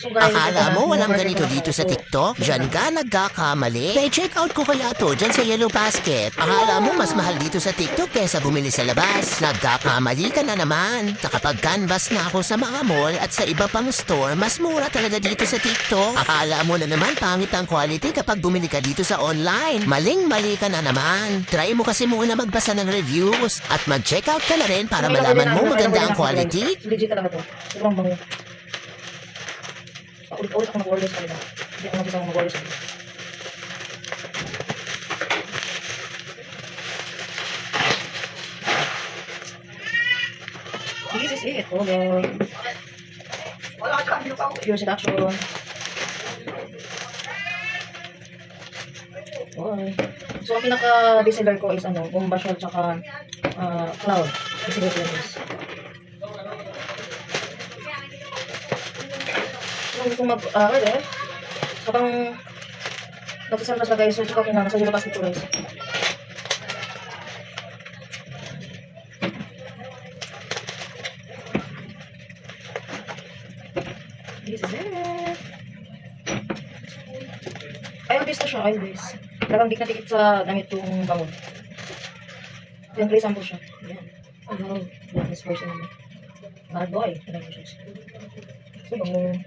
So guys, Akala mo walang order ganito ko na dito ako. sa TikTok? Diyan ka nagkakamali? I-check out ko kaya to dyan sa Yellow Basket. Akala mo mas mahal dito sa TikTok kesa bumili sa labas. Nagkakamali ka na naman. Nakapag canvas na ako sa mga mall at sa iba pang store, mas mura talaga dito sa TikTok. Akala mo na naman pangit ang quality kapag bumili ka dito sa online. Maling-mali ka na naman. Try mo kasi muna magbasa ng reviews at mag-check out ka na rin para malaman mo maganda ang quality. Legit talaga to. Sobrang bango. Paulit-ulit ako mag-order sa kanila. Hindi ako nag-isa mag-order sa kanila. This is it. Oh, God. Pure seduction. Okay. So, ang pinaka-bestseller ko is Bomba Shell tsaka Cloud. Bestseller ko yan is. Kung gusto mag-order, habang nagsasal ka guys, search ko kailangan sa Yellow Basket ko guys. This is it. Oil-based na siya, oil-based. Talagang di natikit sa damit yung bangon. Yan, play sample siya. Yan. Oh, wow. Yan, this version naman. Bad boy. So, bangon.